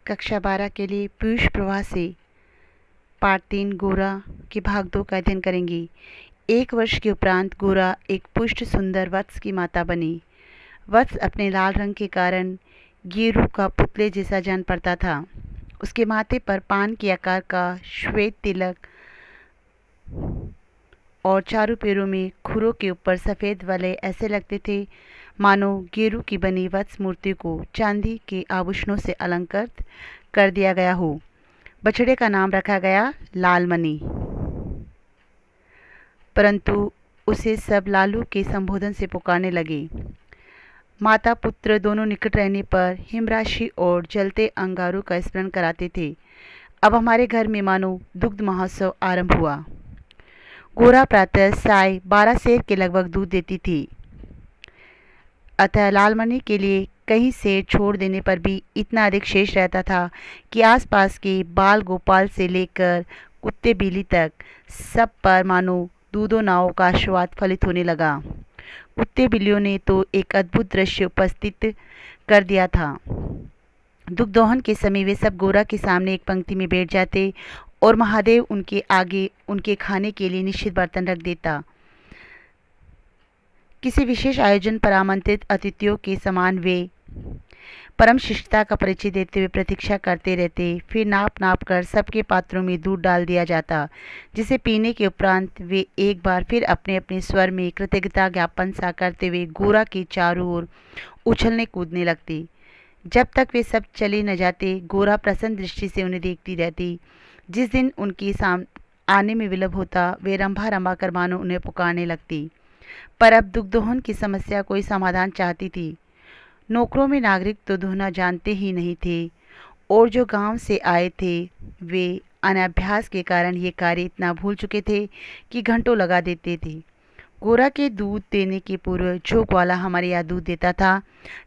कक्षा 12 के लिए पीयूष प्रवाह से पाठ 3 गोरा की भाग 2 का अध्ययन करेंगी। 1 वर्ष के उपरांत गोरा एक पुष्ट सुंदर वत्स की माता बनी। वत्स अपने लाल रंग के कारण गेरू का पुतले जैसा जान पड़ता था। उसके माथे पर पान के आकार का श्वेत तिलक और चारों पैरों में खुरों के ऊपर सफ़ेद वाले ऐसे लगते थे मानो गेरू की बनी वत्स मूर्ति को चांदी के आभूषणों से अलंकृत कर दिया गया हो। बछड़े का नाम रखा गया लालमणि, परंतु उसे सब लालू के संबोधन से पुकारने लगे। माता पुत्र दोनों निकट रहने पर हिमराशि और जलते अंगारों का स्मरण कराते थे। अब हमारे घर में मानो दुग्ध महोत्सव आरंभ हुआ। गोरा प्रातः साय 12 सेर के लगभग दूध देती थी, अतः लालमणि के लिए कहीं सेर छोड़ देने पर भी इतना अधिक शेष रहता था कि आसपास के बाल गोपाल से लेकर कुत्ते बिल्ली तक सब पर मानो दूधों नावों का स्वाद फलित होने लगा। कुत्ते बिल्लियों ने तो एक अद्भुत दृश्य उपस्थित कर दिया था। दुग्ध दोहन के समय वे सब गोरा के सामने एक पंक्ति में बैठ जाते और महादेव उनके आगे उनके खाने के लिए निश्चित बर्तन रख देता। किसी विशेष आयोजन पर आमंत्रित अतिथियों के समान वे परम शिष्टता का परिचय देते हुए प्रतीक्षा करते रहते। फिर नाप नाप कर सबके पात्रों में दूध डाल दिया जाता, जिसे पीने के उपरांत वे एक बार फिर अपने अपने स्वर में कृतज्ञता ज्ञापन सा करते हुए गोरा के चारों ओर उछलने कूदने लगते। जब तक वे सब चले न जाते, गोरा प्रसन्न दृष्टि से उन्हें देखती रहती। जिस दिन उनके आने में विलंब होता, वे रंभा रंभा कर मानो उन्हें पुकारने लगती। पर अब दुग्ध दोहन की समस्या कोई समाधान चाहती थी। नौकरों में नागरिक तो दोहना जानते ही नहीं थे, और जो गांव से आए थे वे अनाभ्यास के कारण ये कार्य इतना भूल चुके थे कि घंटों लगा देते थे। गोरा के दूध देने के पूर्व जो ग्वाला हमारे यहाँ दूध देता था,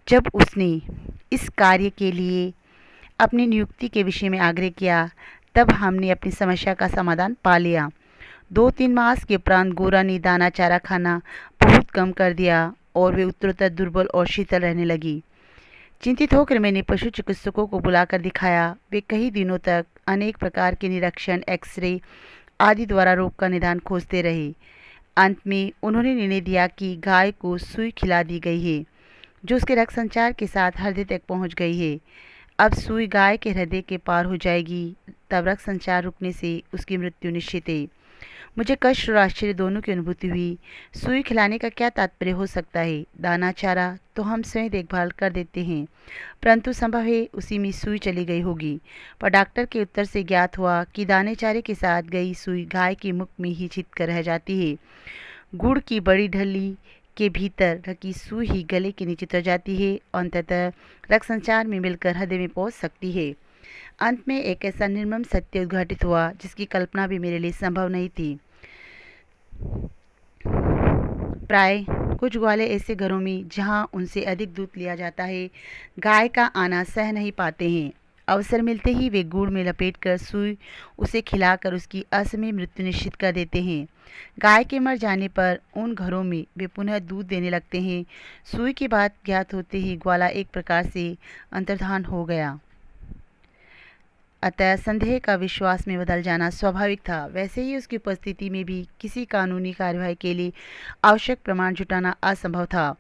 जब उसने इस कार्य के लिए अपनी नियुक्ति के विषय में आग्रह किया, तब हमने अपनी समस्या का समाधान पा लिया। 2-3 मास के उपरांत गोरा ने दाना चारा खाना बहुत कम कर दिया और वे उत्तरोत्तर दुर्बल और शीतल रहने लगी। चिंतित होकर मैंने पशु चिकित्सकों को बुलाकर दिखाया। वे कई दिनों तक अनेक प्रकार के निरीक्षण, एक्सरे आदि द्वारा रोग का निदान खोजते रहे। अंत में उन्होंने निर्णय दिया कि गाय को सुई खिला दी गई है, जो उसके रक्त संचार के साथ हृदय तक पहुंच गई है। अब सुई गाय के हृदय के पार हो जाएगी, तब रक्त संचार रुकने से उसकी मृत्यु निश्चित है। मुझे कष्ट और आश्चर्य दोनों की अनुभूति हुई। सुई खिलाने का क्या तात्पर्य हो सकता है? दाना चारा तो हम स्वयं देखभाल कर देते हैं, परंतु संभव है उसी में सुई चली गई होगी। पर डॉक्टर के उत्तर से ज्ञात हुआ कि दाने चारे के साथ गई सुई गाय के मुख में ही छिप कर रह जाती है। गुड़ की बड़ी ढली के भीतर रखी सुई ही गले के नीचे उतर जाती है, अंततः रक्त संचार में मिलकर हृदय में पहुंच सकती है। अंत में एक ऐसा निर्मम सत्य उद्घाटित हुआ जिसकी कल्पना भी मेरे लिए संभव नहीं थी। प्राय कुछ ग्वाले ऐसे घरों में जहां उनसे अधिक दूध लिया जाता है, गाय का आना सह नहीं पाते हैं। अवसर मिलते ही वे गुड़ में लपेटकर सुई उसे खिलाकर उसकी असमय मृत्यु निश्चित कर देते हैं। गाय के मर जाने पर उन घरों में वे पुनः दूध देने लगते हैं। सुई की बात ज्ञात होते ही ग्वाला एक प्रकार से अंतर्धान हो गया, अतः संदेह का विश्वास में बदल जाना स्वाभाविक था। वैसे ही उसकी उपस्थिति में भी किसी कानूनी कार्यवाही के लिए आवश्यक प्रमाण जुटाना असंभव था।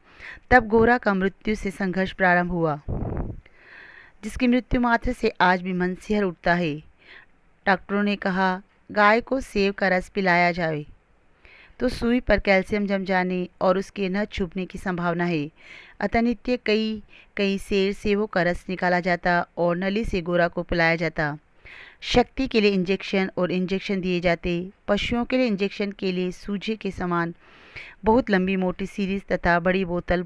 तब गोरा का मृत्यु से संघर्ष प्रारंभ हुआ, जिसकी मृत्यु मात्र से आज भी मन सिहर उठता है। डॉक्टरों ने कहा, गाय को सेब का रस पिलाया जाए तो सुई पर कैल्शियम जम जाने और उसके न छूटने की संभावना है। अतः नित्य कई सेर सेवों का रस निकाला जाता और नली से गोरा को पिलाया जाता। शक्ति के लिए इंजेक्शन दिए जाते। पशुओं के लिए इंजेक्शन के लिए सूजे के समान बहुत लंबी मोटी सीरीज तथा बड़ी बोतल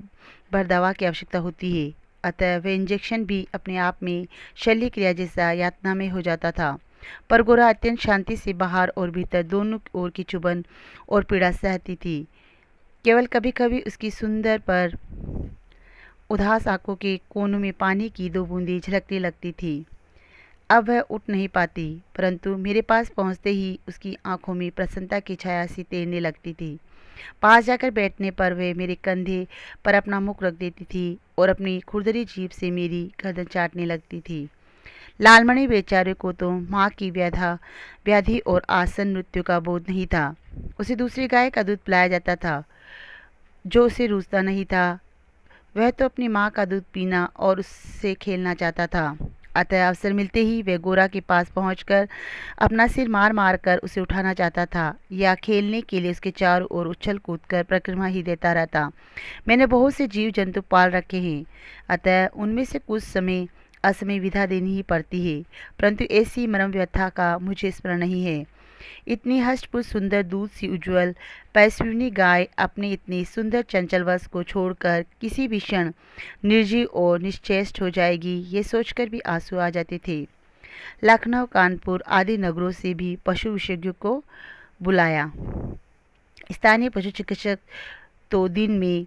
भर दवा की आवश्यकता होती है। अतः वह इंजेक्शन भी अपने आप में शल्य क्रिया जैसा यातनामय हो जाता था। पर गोरा अत्यंत शांति से बाहर और भीतर दोनों ओर की चुभन और पीड़ा सहती थी। केवल कभी कभी उसकी सुंदर पर उदास आंखों के कोनों में पानी की 2 बूंदें झलकने लगती थी। अब वह उठ नहीं पाती, परंतु मेरे पास पहुंचते ही उसकी आंखों में प्रसन्नता की छाया सी तैरने लगती थी। पास जाकर बैठने पर वह मेरे कंधे पर अपना मुख रख देती थी और अपनी खुरदरी जीभ से मेरी गर्दन चाटने लगती थी। लालमणि बेचारे को तो माँ की व्याधि और आसन मृत्यु का बोध नहीं था। उसे दूसरी गाय का दूध पिलाया जाता था जो उसे रूसता नहीं था। वह तो अपनी माँ का दूध पीना और उससे खेलना चाहता था। अतः अवसर मिलते ही वह गोरा के पास पहुंचकर अपना सिर मार मार कर उसे उठाना चाहता था या खेलने के लिए उसके चारों ओर उछल कूद कर परिक्रमा ही देता रहता। मैंने बहुत से जीव जंतु पाल रखे हैं, अतः उनमें से कुछ समय असमय विदा देनी ही पड़ती है, परंतु ऐसी मरम व्यथा का मुझे स्मरण नहीं है। इतनी हष्टपुष्ट सुंदर दूध सी उज्ज्वल पैस्विनी गाय अपने इतने सुंदर चंचल वश को छोड़कर किसी भी क्षण निर्जीव और निश्चेष्ट हो जाएगी, ये सोचकर भी आंसू आ जाते थे। लखनऊ, कानपुर आदि नगरों से भी पशु विशेषज्ञों को बुलाया। स्थानीय पशु चिकित्सक तो दिन में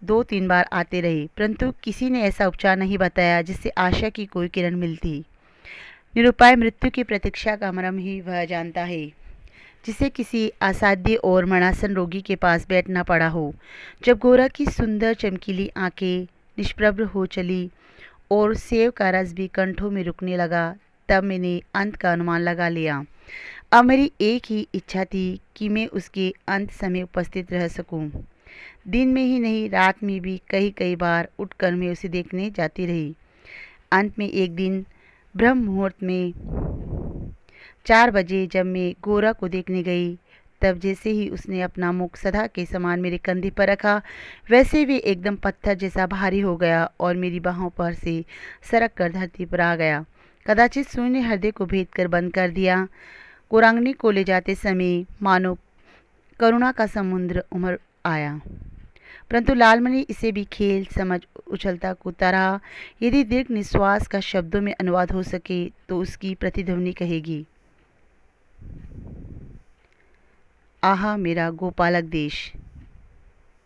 2-3 बार आते रहे, परंतु किसी ने ऐसा उपचार नहीं बताया जिससे आशा की कोई किरण मिलती। निरुपाय मृत्यु की प्रतीक्षा का मर्म ही वह जानता है जिसे किसी असाध्य और मरणासन रोगी के पास बैठना पड़ा हो। जब गोरा की सुंदर चमकीली आंखें निष्प्रभ हो चली और सेव का रस भी कंठों में रुकने लगा, तब मैंने अंत का अनुमान लगा लिया। अब मेरी एक ही इच्छा थी कि मैं उसके अंत समय उपस्थित रह सकूं। दिन में ही नहीं, रात में भी कई कई बार उठकर मैं उसे देखने जाती रही। अंत में एक दिन ब्रह्म मुहूर्त में 4 बजे जब मैं गोरा को देखने गई, तब जैसे ही उसने अपना मुख सदा के समान मेरे कंधे पर रखा, वैसे वे एकदम पत्थर जैसा भारी हो गया और मेरी बाहों पर से सरक कर धरती पर आ गया। कदाचित सूर्य ने हृदय को भेद कर बंद कर दिया। गोरांगनी को ले जाते समय मानो करुणा का समुद्र उमड़ आया, परंतु लालमणि इसे भी खेल समझ उछलता कूदता रहा। यदि दीर्घ निश्वास का शब्दों में अनुवाद हो सके तो उसकी प्रतिध्वनि कहेगी, आहा मेरा गोपालक देश।